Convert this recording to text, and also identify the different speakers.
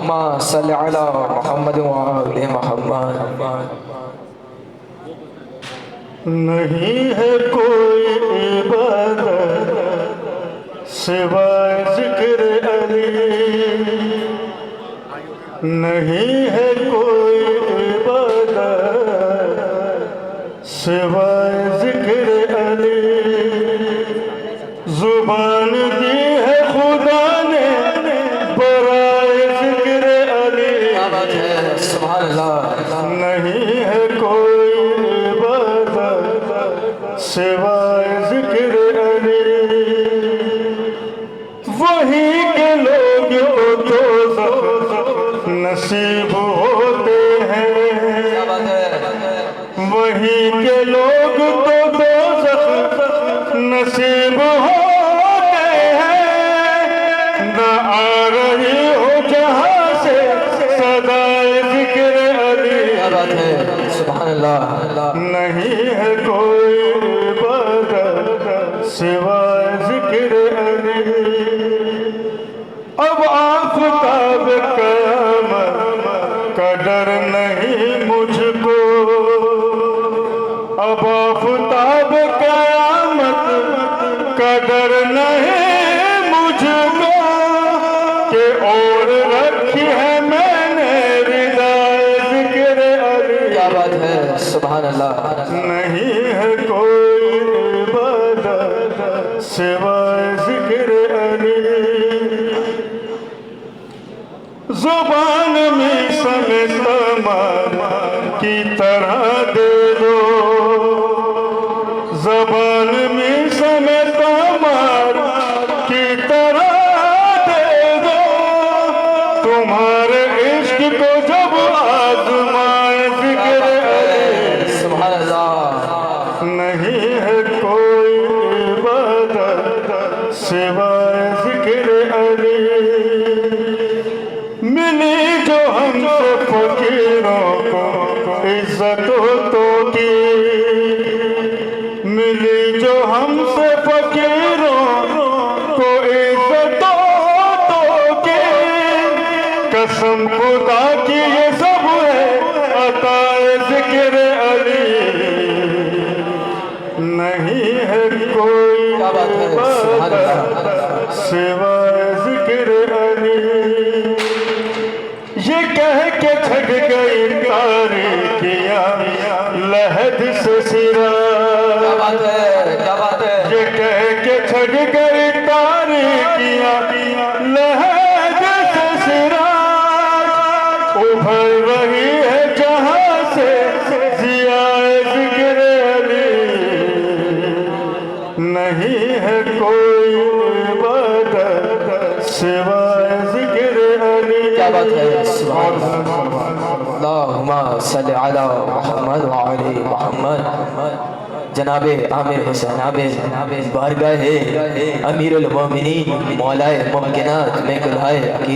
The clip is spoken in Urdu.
Speaker 1: اللهم صل على محمد وآل محمد.
Speaker 2: نہیں ہے کوئی عبادت سوائے ذکر علی، نہیں ہے کوئی عبادت سوائے ذکر علی، زبان دی ہے خدا نے برائے ذکر علی،
Speaker 1: سبحان اللہ.
Speaker 2: نہیں ہے کوئی سوائے ذکر علی، وہی کے لوگ تو دوزخ نصیب ہوتے ہیں، وہی کے لوگ تو دوزخ نصیب ہوتے ہیں، نہ آ رہی ہو جہاں سے صدائے ذکر علی،
Speaker 1: سبحان اللہ.
Speaker 2: نہیں ہے کوئی سوائے ذکر علی. اب آفتاب قیامت کا ڈر نہیں مجھ کو، اب آفتاب قیامت کا ڈر نہیں مجھ کو، کہ اور رکھی ہے میں نے ردائے ذکر علی.
Speaker 1: کیا بات ہے، سبحان اللہ.
Speaker 2: نہیں ہے کوئی عبادت سوائے ذکر علی، زبان میں سمیت تمام کی طرح دے دو، زبان میں سمیت تمام کی طرح دے دو، تمہارے عشق کو جب آزمائے ذکر علی.
Speaker 1: سبحان اللہ.
Speaker 2: نہیں ہے کوئی عبادت سوائے ذکر علی، ملی جو ہم سے فقیروں کو عزتوں تو کی، ملی جو ہم سے فقیروں کو عزتوں تو کی، قسم خدا کی یہ سب ہے عطائے ذکر علی، نہیں ہے کوئی عبادت سوائے ذکر علی. یہ کہہ کے چھٹ گئی تاریکیاں لحد سے سرا، یہ کہہ کے چھٹ گئی تاریکیاں لحد سے سرا، ابھر رہی ہے جہاں سے ضیائے ذکر علی، نہیں ہے کوئی عبادت سوائے ذکر علی.
Speaker 1: کیا بات ہے، سبحان اللہ. اللہم صلی علی محمد وعلی محمد. جناب عامر حسین عابد بارگاہ امیر المومنین مولائے ممکنات میں کلہائے عقیدہ